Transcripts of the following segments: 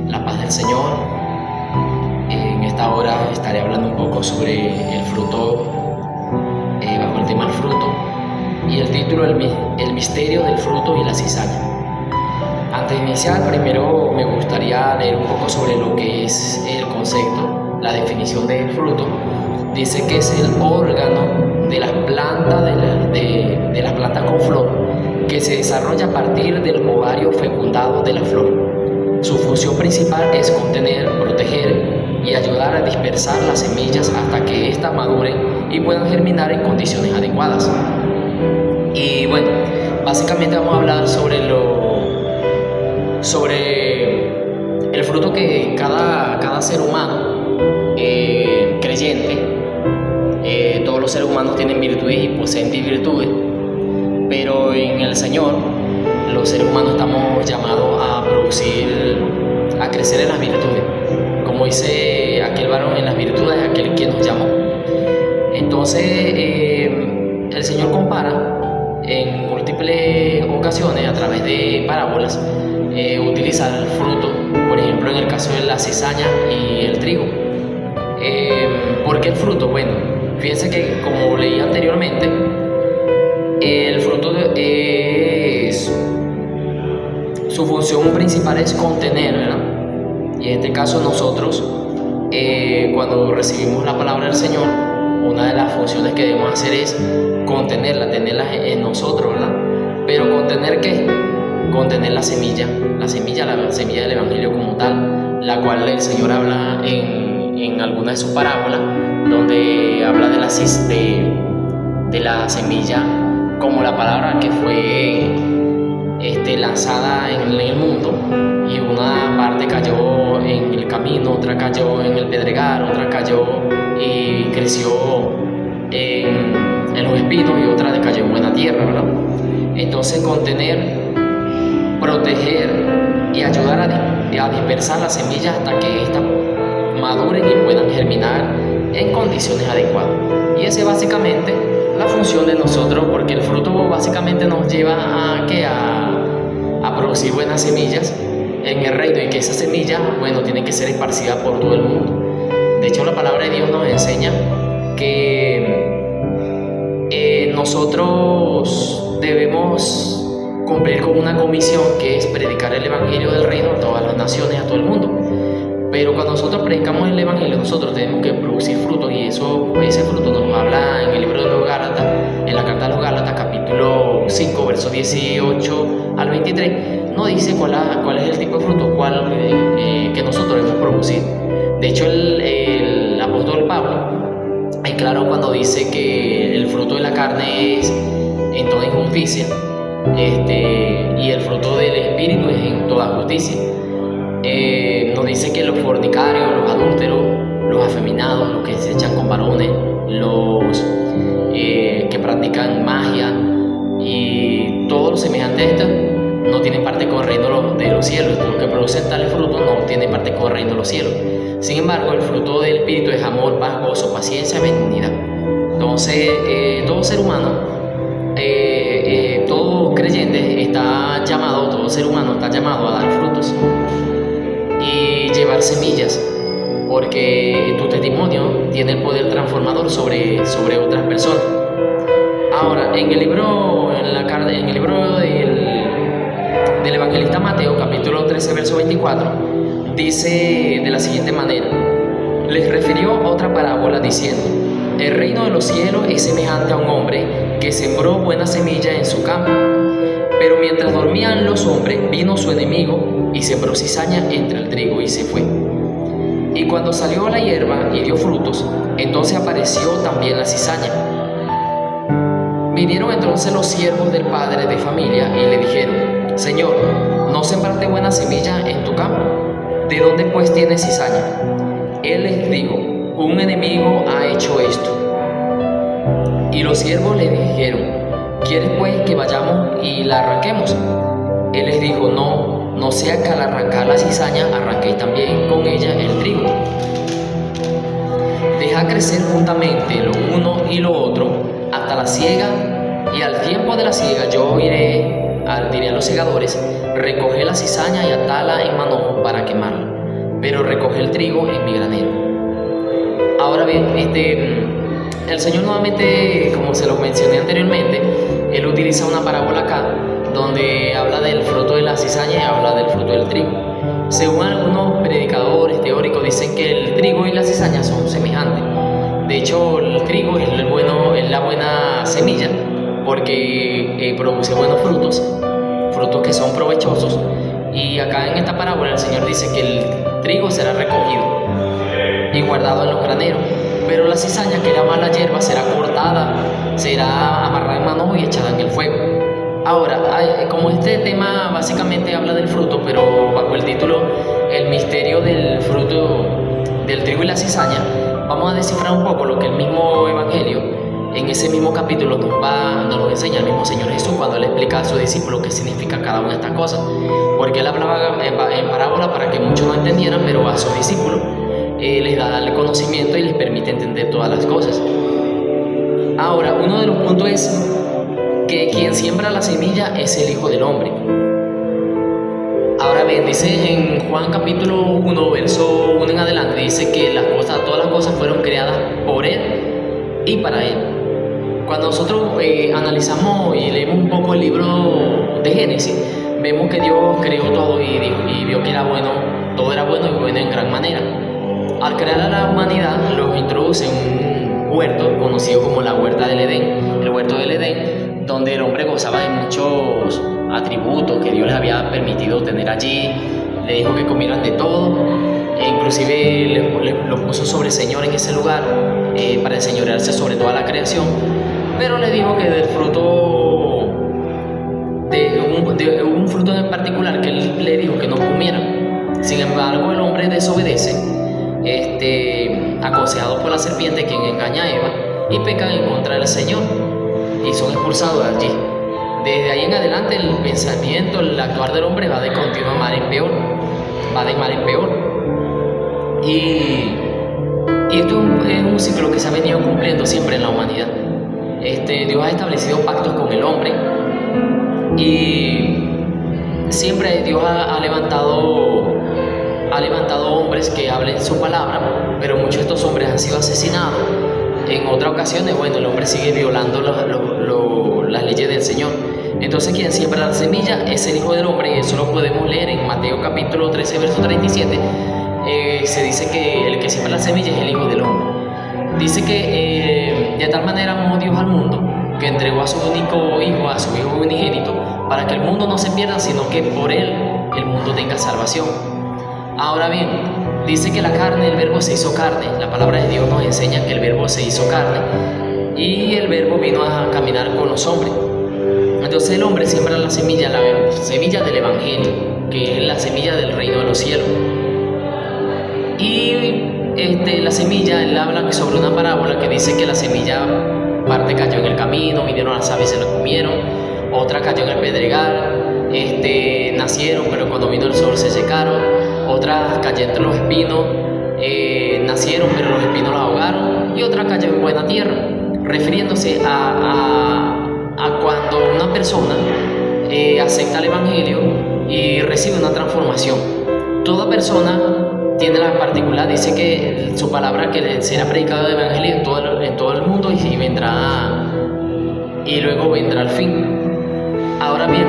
La paz del Señor. En esta hora estaré hablando un poco sobre el fruto, bajo el tema del fruto, y el título El misterio del fruto y la cizaña. Antes de iniciar, primero me gustaría leer un poco sobre lo que es el concepto, la definición del fruto. Dice que es el órgano de las plantas, de las plantas con flor, que se desarrolla a partir del ovario fecundado de la flor. Su función principal es contener, proteger y ayudar a dispersar las semillas hasta que éstas maduren y puedan germinar en condiciones adecuadas. Y bueno, básicamente vamos a hablar sobre el fruto que cada ser humano creyente, todos los seres humanos tienen virtudes y poseen virtudes, pero en el Señor los seres humanos estamos llamados a a crecer en las virtudes, como dice aquel varón, en las virtudes de aquel que nos llamó. Entonces el Señor compara en múltiples ocasiones a través de parábolas utilizar el fruto, por ejemplo en el caso de la cizaña y el trigo. ¿Por qué el fruto? Bueno, fíjense que como leí anteriormente, el fruto su función principal es contener, ¿verdad? Y en este caso nosotros, cuando recibimos la palabra del Señor, una de las funciones que debemos hacer es contenerla, tenerla en nosotros, ¿verdad? Pero ¿contener qué? Contener la semilla del Evangelio como tal, la cual el Señor habla en alguna de sus parábolas, donde habla de la semilla como la palabra que fue lanzada en el mundo, y una parte cayó en el camino, otra cayó en el pedregal, otra cayó y creció en los espinos, y otra cayó en buena tierra, ¿verdad? Entonces contener, proteger y ayudar a dispersar las semillas hasta que éstas maduren y puedan germinar en condiciones adecuadas. Y esa es básicamente la función de nosotros, porque el fruto básicamente nos lleva a producir buenas semillas en el reino, y que esas semillas, bueno, tienen que ser esparcidas por todo el mundo. De hecho, la palabra de Dios nos enseña que nosotros debemos cumplir con una comisión, que es predicar el Evangelio del reino a todas las naciones, a todo el mundo. Pero cuando nosotros predicamos el Evangelio, nosotros tenemos que producir frutos, y ese fruto nos habla en el libro de los Gálatas, en la carta de los Gálatas, capítulo 5, versos 18 al 23, nos dice cuál es el tipo de fruto que nosotros debemos producir. De hecho, el apóstol Pablo es claro cuando dice que el fruto de la carne es en toda injusticia, y el fruto del Espíritu es en toda justicia. Nos dice que los fornicarios, los adúlteros, los afeminados, los que se echan con varones, los que practican magia y todo lo semejante a esto, no tienen parte con el reino de los cielos. Los que producen tales frutos no tienen parte con el reino de los cielos. Sin embargo, el fruto del Espíritu es amor, paz, gozo, paciencia, benignidad. Entonces, todo ser humano, todo creyente todo ser humano está llamado a dar frutos y llevar semillas, porque tu testimonio tiene el poder transformador sobre otras personas. Ahora, en el libro del evangelista Mateo, capítulo 13, verso 24, dice de la siguiente manera: les refirió otra parábola diciendo: el reino de los cielos es semejante a un hombre que sembró buena semilla en su campo. Pero mientras dormían los hombres, vino su enemigo y sembró cizaña entre el trigo y se fue. Y cuando salió la hierba y dio frutos, entonces apareció también la cizaña. Vinieron entonces los siervos del padre de familia y le dijeron: Señor, ¿no sembraste buena semilla en tu campo? ¿De dónde pues tienes cizaña? Él les dijo: un enemigo ha hecho esto. Y los siervos le dijeron: ¿quieres pues que vayamos y la arranquemos? Él les dijo: no sea que al arrancar la cizaña arranquéis también con ella el trigo. Dejad crecer juntamente lo uno y lo otro hasta la siega, y al tiempo de la siega yo diré a los segadores: recoge la cizaña y atala en manojo para quemarla, pero recoge el trigo en mi granero. Ahora bien, el Señor nuevamente, como se lo mencioné anteriormente, Él utiliza una parábola acá, donde habla del fruto de la cizaña y habla del fruto del trigo. Según algunos predicadores teóricos, dicen que el trigo y la cizaña son semejantes. De hecho, el trigo es la buena semilla, porque produce buenos frutos que son provechosos. Y acá en esta parábola el Señor dice que el trigo será recogido y guardado en los graneros, pero la cizaña, que es la mala hierba, será cortada, será amarrada en manojo y echada en el fuego. Ahora, como este tema básicamente habla del fruto, pero bajo el título El misterio del fruto del trigo y la cizaña, vamos a descifrar un poco lo que el mismo Evangelio en ese mismo capítulo nos lo enseña el mismo Señor Jesús cuando le explica a sus discípulos qué significa cada una de estas cosas, porque Él hablaba en parábola para que muchos no entendieran, pero a sus discípulos les da el conocimiento y les permite entender todas las cosas. Ahora, uno de los puntos es que quien siembra la semilla es el Hijo del Hombre. Ahora bien, dice en Juan capítulo 1, verso 1 en adelante, dice que todas las cosas fueron creadas por Él y para Él. Cuando nosotros analizamos y leemos un poco el libro de Génesis, vemos que Dios creó todo y vio que era bueno, todo era bueno y bueno en gran manera. Al crear a la humanidad, los introduce en un huerto conocido como la huerta del Edén, el huerto del Edén, donde el hombre gozaba de muchos atributos que Dios les había permitido tener allí. Le dijo que comieran de todo, e inclusive lo puso sobre Señor en ese lugar para enseñorearse sobre toda la creación, pero le dijo que del fruto, de un fruto en particular que Él le dijo que no comieran. Sin embargo, el hombre desobedece, aconsejado por la serpiente, quien engaña a Eva, y pecan en contra del Señor y son expulsados de allí. Desde ahí en adelante el pensamiento, el actuar del hombre va de continuo a mal en peor, va de mal en peor. Y esto es un ciclo que se ha venido cumpliendo siempre en la humanidad. Dios ha establecido pactos con el hombre y siempre Dios ha levantado hombres que hablen su palabra, pero muchos de estos hombres han sido asesinados. En otras ocasiones, bueno, el hombre sigue violando las leyes del Señor. Entonces, quien siembra la semilla es el Hijo del Hombre, y eso lo podemos leer en Mateo capítulo 13, verso 37. Se dice que el que siembra la semilla es el Hijo del Hombre. Dice que de tal manera amó Dios al mundo, que entregó a su único Hijo, a su Hijo unigénito, para que el mundo no se pierda, sino que por Él el mundo tenga salvación. Ahora bien, dice que la carne, el verbo se hizo carne. La palabra de Dios nos enseña que el verbo se hizo carne y el verbo vino a caminar con los hombres. Entonces el hombre siembra la semilla del Evangelio, que es la semilla del reino de los cielos. Y la semilla, él habla sobre una parábola que dice que la semilla parte cayó en el camino, vinieron las aves y se la comieron, otra cayó en el pedregal, nacieron, pero cuando vino el sol se secaron, otras cayó entre los espinos, nacieron, pero los espinos los ahogaron, y otra cayó en buena tierra, refiriéndose a cuando una persona acepta el Evangelio y recibe una transformación. Toda persona tiene la particular, dice que su palabra que será predicado el Evangelio en todo el mundo y luego vendrá el fin. Ahora bien,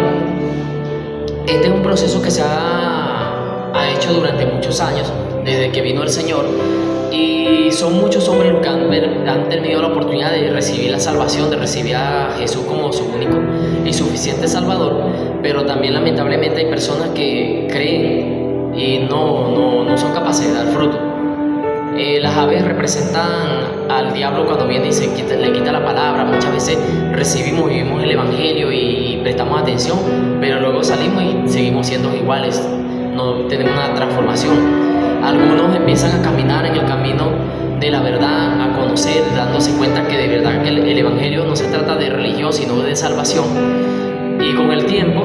este es un proceso que se ha hecho durante muchos años, desde que vino el Señor, y son muchos hombres los que han tenido la oportunidad de recibir la salvación, de recibir a Jesús como su único y suficiente Salvador, pero también lamentablemente hay personas que creen y no son capaces de dar fruto. Las aves representan al diablo cuando viene y le quita la palabra. Muchas veces vivimos el Evangelio y prestamos atención, pero luego salimos y seguimos siendo iguales, no tenemos una transformación. Algunos empiezan a caminar en el camino de la verdad, a conocer, dándose cuenta que de verdad que el Evangelio no se trata de religión, sino de salvación. Y con el tiempo,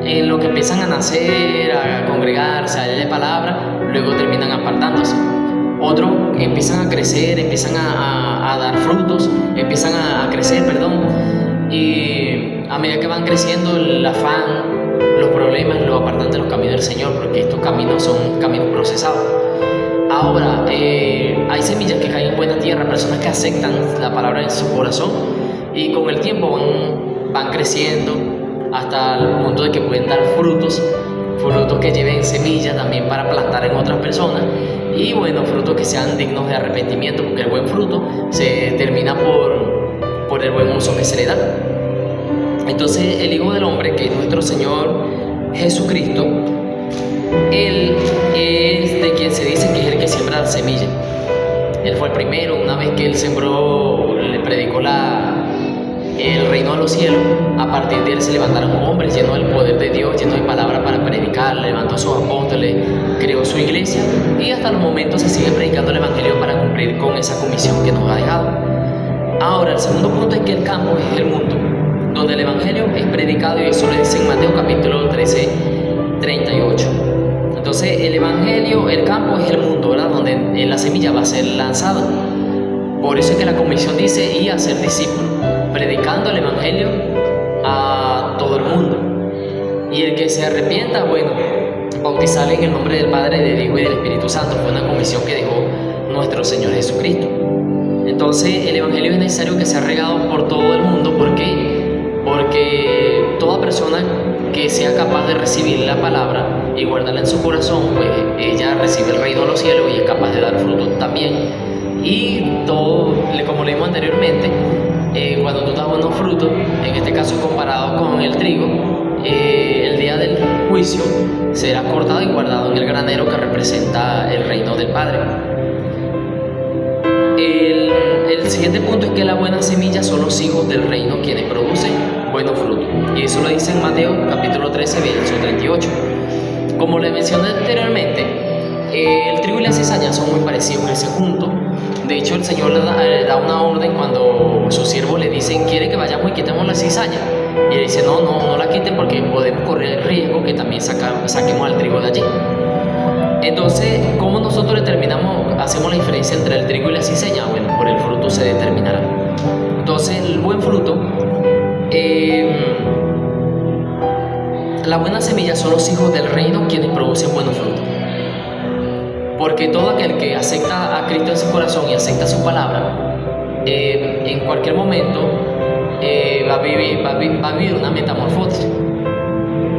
en lo que empiezan a nacer, a congregarse, a leer palabra, luego terminan apartándose. Otros empiezan a crecer, empiezan a dar frutos, empiezan a crecer, y a medida que van creciendo, el afán, los problemas lo apartan de los caminos del Señor, porque estos caminos son caminos procesados. Ahora, hay semillas que caen en buena tierra, personas que aceptan la palabra en su corazón y con el tiempo van creciendo hasta el punto de que pueden dar frutos que lleven semilla también para plantar en otras personas, y bueno, frutos que sean dignos de arrepentimiento, porque el buen fruto se determina por el buen uso que se le da. Entonces el Hijo del Hombre, que es nuestro Señor Jesucristo, Él es de quien se dice que es el que siembra la semilla. Él fue el primero. Una vez que Él sembró, le predicó el reino de los cielos, a partir de Él se levantaron hombres llenos del poder de Dios, llenos de palabra para predicar, levantó a sus apóstoles, creó su iglesia, y hasta los momentos se sigue predicando el Evangelio para cumplir con esa comisión que nos ha dejado. Ahora, el segundo punto es que el campo es el mundo, donde el Evangelio es predicado, y eso lo dice en Mateo capítulo 13, 38. Entonces el Evangelio, el campo es el mundo, ¿verdad? Donde la semilla va a ser lanzada. Por eso es que la comisión dice ir a ser discípulos, predicando el Evangelio a todo el mundo. Y el que se arrepienta, bueno, bautizarle en el nombre del Padre, del Hijo y del Espíritu Santo. Fue una comisión que dejó nuestro Señor Jesucristo. Entonces el Evangelio es necesario que sea regado por todo el mundo. ¿Por qué? Porque toda persona que sea capaz de recibir la palabra y guardarla en su corazón, pues ella recibe el reino de los cielos y es capaz de dar fruto también. Y todo, como leímos anteriormente, cuando tú das buenos frutos, en este caso comparado con el trigo, el día del juicio será cortado y guardado en el granero que representa el reino del Padre. El siguiente punto es que la buena semilla son los hijos del reino, quienes producen buenos frutos. Y eso lo dice en Mateo capítulo 13, verso 38. Como le mencioné anteriormente, el trigo y la cizaña son muy parecidos, crecen juntos. De hecho, el Señor le da una orden cuando sus siervos le dicen: quiere que vayamos y quitemos la cizaña. Y él dice: no la quiten, porque podemos correr el riesgo que también saquemos al trigo de allí. Entonces, ¿cómo nosotros hacemos la diferencia entre el trigo y la cizaña? Bueno, por el fruto se determinará. Entonces, el buen fruto, la buena semilla son los hijos del reino, quienes producen buenos frutos. Porque todo aquel que acepta a Cristo en su corazón y acepta su palabra, en cualquier momento va a vivir una metamorfosis.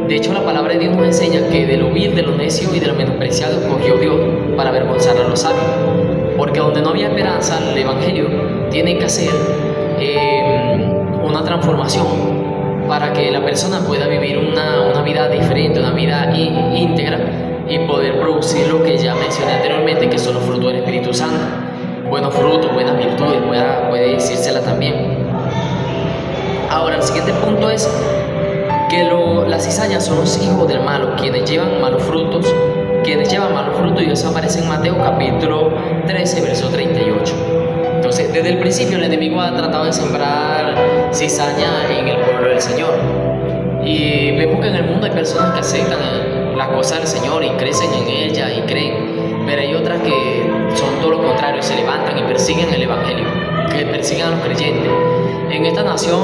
De hecho, la palabra de Dios nos enseña que de lo vil, de lo necio y de lo menospreciado escogió Dios para avergonzar a los sabios. Porque donde no había esperanza, el Evangelio tiene que hacer una transformación para que la persona pueda vivir una vida diferente, una vida íntegra, y poder producir lo que ya mencioné anteriormente, que son los frutos del Espíritu Santo. Buenos frutos, buenas virtudes, puede decírsela también. Ahora, el siguiente punto es que las cizañas son los hijos del malo, quienes llevan malos frutos, y eso aparece en Mateo capítulo 13, verso 38. Entonces, desde el principio el enemigo ha tratado de sembrar cizaña en el pueblo del Señor. Y vemos que en el mundo hay personas que aceptan las cosas del Señor y crecen en ella y creen, pero hay otras que son todo lo contrario, se levantan y persiguen el Evangelio, que persiguen a los creyentes. En esta nación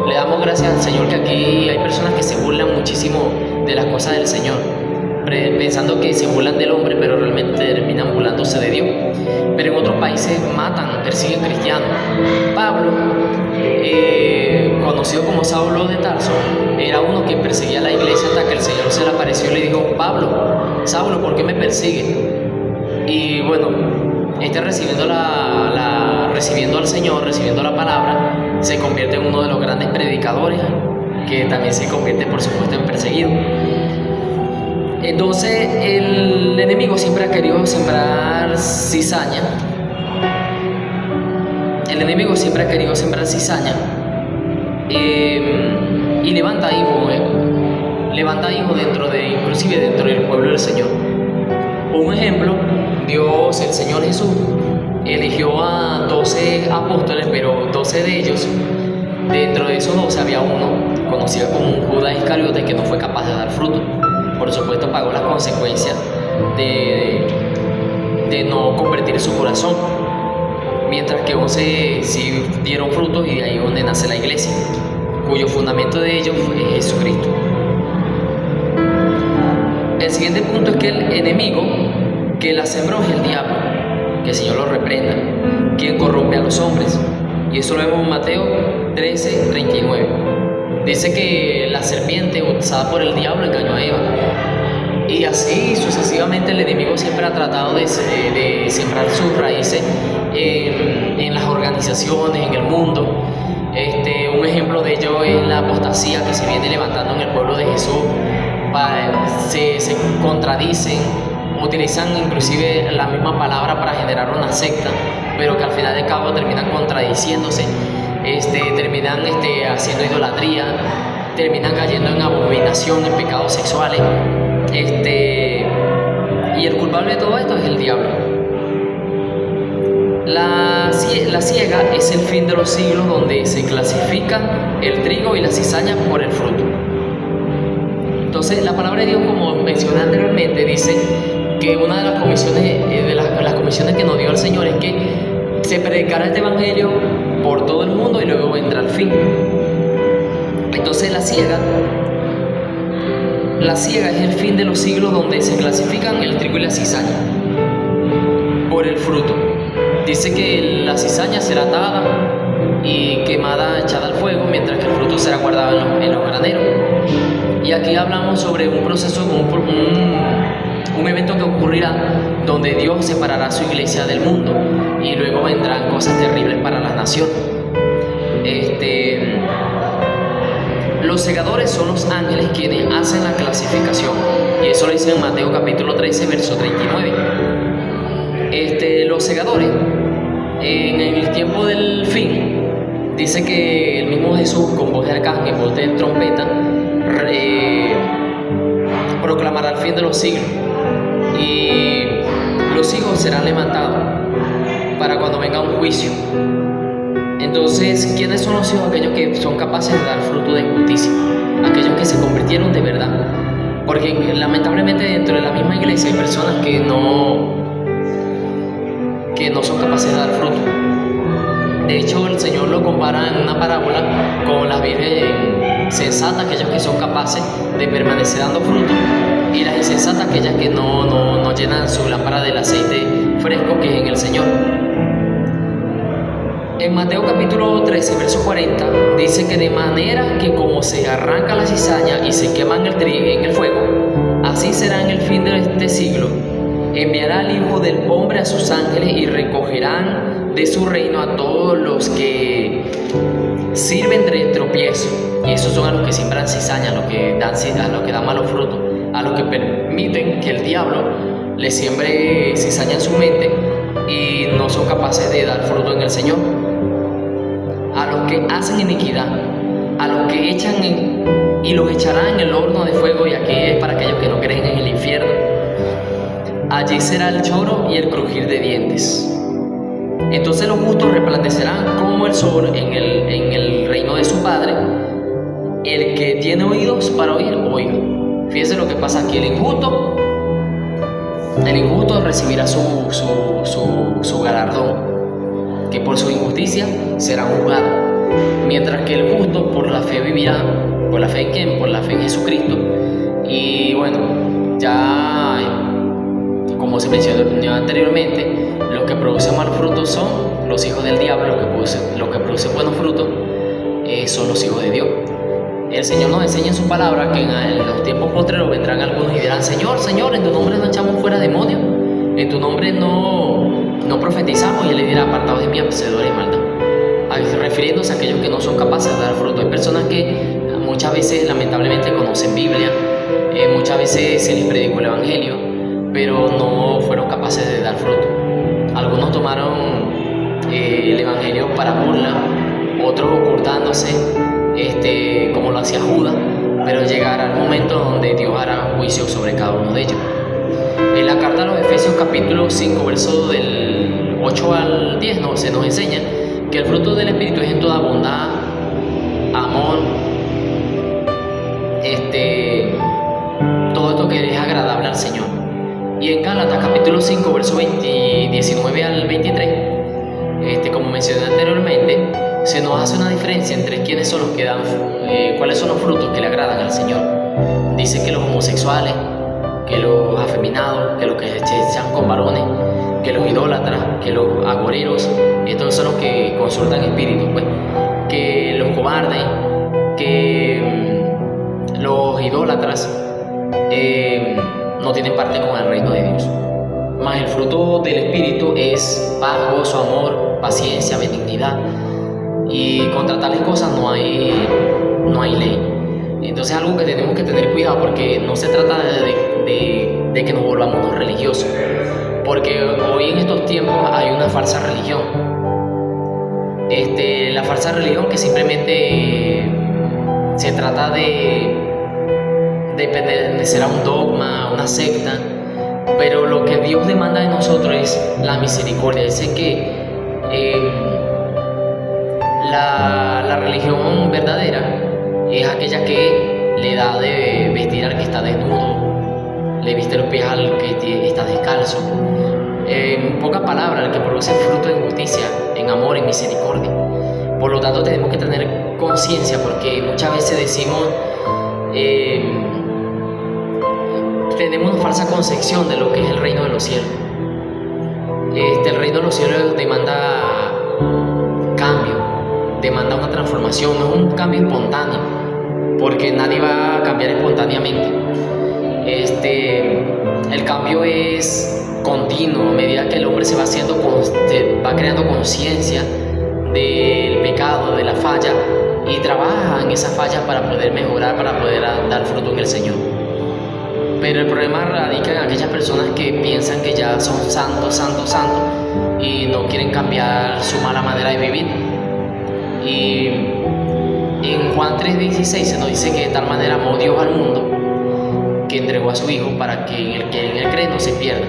le damos gracias al Señor que aquí hay personas que se burlan muchísimo de las cosas del Señor, pensando que se burlan del hombre, pero realmente terminan burlándose de Dios. Pero en otros países matan, persiguen cristianos. Pablo, conocido como Saulo de Tarso, era uno que perseguía a la iglesia hasta que el Señor se le apareció y le dijo: Pablo, Saulo, ¿por qué me persigues? Y bueno, recibiendo al Señor, recibiendo la palabra, se convierte en uno de los grandes predicadores, que también se convierte, por supuesto, en perseguido. Entonces, el enemigo siempre ha querido sembrar cizaña. Y levanta hijos inclusive dentro del pueblo del Señor. Un ejemplo, Dios, el Señor Jesús, eligió a 12 apóstoles, pero 12 de ellos, dentro de esos 12 había uno, conocido como un Judas Iscariote, que no fue capaz de dar fruto. Por supuesto, pagó las consecuencias de no convertir su corazón, mientras que 11 sí dieron frutos, y de ahí es donde nace la iglesia. cuyo fundamento de ellos es Jesucristo. El siguiente punto es que el enemigo que la sembró es el diablo, que el Señor lo reprenda, quien corrompe a los hombres. Y eso lo vemos en Mateo 13:39. Dice que la serpiente usada por el diablo engañó a Eva. Y así sucesivamente el enemigo siempre ha tratado de sembrar sus raíces en las organizaciones, en el mundo. Un ejemplo de ello es la apostasía que se viene levantando en el pueblo de Jesús. Se contradicen, utilizan inclusive la misma palabra para generar una secta, pero que al final de cabo terminan contradiciéndose, terminan haciendo idolatría, terminan cayendo en abominación, en pecados sexuales, y el culpable de todo esto es el diablo. La siega es el fin de los siglos, donde se clasifica el trigo y la cizaña por el fruto. Entonces, la palabra de Dios, como mencioné anteriormente, dice que una de las comisiones, las comisiones que nos dio el Señor es que se predicará este evangelio por todo el mundo y luego vendrá el fin. Entonces, la siega es el fin de los siglos, donde se clasifican el trigo y la cizaña por el fruto. Dice que la cizaña será atada y quemada, echada al fuego, mientras que el fruto será guardado en los graneros. Y aquí hablamos sobre un proceso, un evento que ocurrirá donde Dios separará su iglesia del mundo y luego vendrán cosas terribles para las naciones. Los segadores son los ángeles quienes hacen la clasificación, y eso lo dice en Mateo capítulo 13, verso 39. Los segadores, en el tiempo del fin, dice que el mismo Jesús, con voz de arcángel, voz de trompeta, proclamará el fin de los siglos, y los hijos serán levantados para cuando venga un juicio. Entonces, ¿quiénes son los hijos? Aquellos que son capaces de dar fruto de justicia, aquellos que se convirtieron de verdad, porque lamentablemente dentro de la misma iglesia hay personas que no son capaces de dar fruto. De hecho, el Señor lo compara en una parábola con la virgen sensata, aquellos que son capaces de permanecer dando fruto, y las insensatas, aquellas que no llenan su lámpara del aceite fresco que es en el Señor. En Mateo capítulo 13, verso 40, dice que de manera que como se arranca la cizaña y se quema en el fuego, así será en el fin de este siglo. Enviará al Hijo del Hombre a sus ángeles y recogerán de su reino a todos los que sirven de tropiezo. Y esos son a los que siembran cizaña, a los que dan malos frutos, a los que permiten que el diablo les siembre cizaña en su mente y no son capaces de dar fruto en el Señor. A los que hacen iniquidad, a los que y los echarán en el horno de fuego, y aquí es para aquellos que no creen en el infierno. Allí será el lloro y el crujir de dientes. Entonces los justos resplandecerán como el sol en el reino de su Padre. El que tiene oídos para oír, oiga. Fíjense lo que pasa aquí. El injusto recibirá su galardón, que por su injusticia será juzgado, mientras que el justo por la fe vivirá. ¿Por la fe en quién? Por la fe en Jesucristo. Y bueno, ya como se mencionó anteriormente, los que producen malos frutos son los hijos del diablo. Los que producen buenos frutos son los hijos de Dios. El Señor nos enseña en su palabra que en los tiempos postreros vendrán algunos y dirán: Señor, Señor, en tu nombre no echamos fuera demonios, en tu nombre no profetizamos. Y Él le dirá: apartados de mí, hacedores de maldad. Refiriéndose a aquellos que no son capaces de dar fruto. Hay personas que muchas veces lamentablemente conocen Biblia, muchas veces se les predicó el Evangelio, pero no fueron capaces de dar fruto. Algunos tomaron el Evangelio para burla, otros ocultándose, como lo hacía Judas, pero llegará el momento donde Dios hará juicio sobre cada uno de ellos. En la carta a los Efesios capítulo 5, verso del 8 al 10 se nos enseña que el fruto del Espíritu es en toda bondad, amor, todo esto que es agradable al Señor. Y en Gálatas capítulo 5, verso 19 al 23, como mencioné anteriormente, se nos hace una diferencia entre quiénes son los que dan, cuáles son los frutos que le agradan al Señor. Dice que los homosexuales, que los afeminados, que los que se echan con varones, que los idólatras, que los agoreros, estos son los que consultan espíritus, pues, que los cobardes, que los idólatras no tienen parte con el reino de Dios. Mas el fruto del espíritu es paz, gozo, amor, paciencia, benignidad, y contra tales cosas no hay ley. Entonces es algo que tenemos que tener cuidado, porque no se trata de que nos volvamos unos religiosos, porque hoy en estos tiempos hay una falsa religión. La falsa religión que simplemente se trata de pertenecer a un dogma, a una secta, pero lo que Dios demanda de nosotros es la misericordia. Dice que la religión verdadera es aquella que le da de vestir al que está desnudo, le viste los pies al que está descalzo. En pocas palabras, el que produce el fruto de justicia, en amor, en misericordia. Por lo tanto, tenemos que tener conciencia, porque muchas veces decimos, tenemos una falsa concepción de lo que es el reino de los cielos. El reino de los cielos demanda cambio, demanda una transformación, no es un cambio espontáneo, porque nadie va a cambiar espontáneamente. El cambio es continuo a medida que el hombre se va creando conciencia del pecado, de la falla, y trabaja en esa falla para poder mejorar, para poder dar fruto en el Señor. Pero el problema radica en aquellas personas que piensan que ya son santos y no quieren cambiar su mala manera de vivir. Y en Juan 3:16 se nos dice que de tal manera amó Dios al mundo que entregó a su Hijo para que en él cree no se pierda,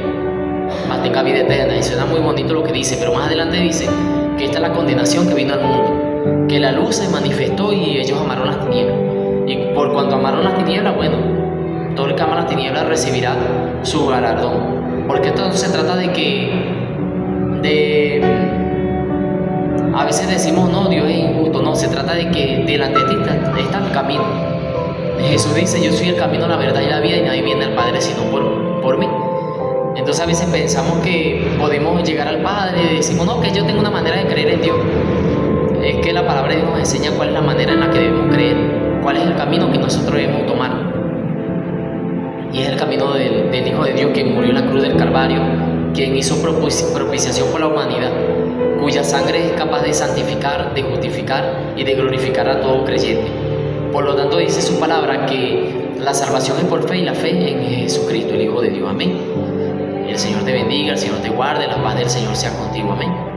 mas tenga vida eterna. Y suena muy bonito lo que dice, pero más adelante dice que esta es la condenación que vino al mundo, que la luz se manifestó y ellos amaron las tinieblas. Y por cuanto amaron las tinieblas, bueno, todo el que ama las tinieblas recibirá su galardón. Porque esto no se trata de a veces decimos, no, Dios es injusto. No, se trata de que delante de ti está el camino. Jesús dice, yo soy el camino, la verdad y la vida, y nadie viene al Padre sino por mí. Entonces a veces pensamos que podemos llegar al Padre y decimos, no, que yo tengo una manera de creer en Dios. Es que la palabra de Dios nos enseña cuál es la manera en la que debemos creer, cuál es el camino que nosotros debemos tomar. Y es el camino del Hijo de Dios, que murió en la cruz del Calvario, quien hizo propiciación por la humanidad, cuya sangre es capaz de santificar, de justificar y de glorificar a todo creyente. Por lo tanto, dice su palabra que la salvación es por fe, y la fe en Jesucristo, el Hijo de Dios. Amén. El Señor te bendiga, el Señor te guarde, la paz del Señor sea contigo. Amén.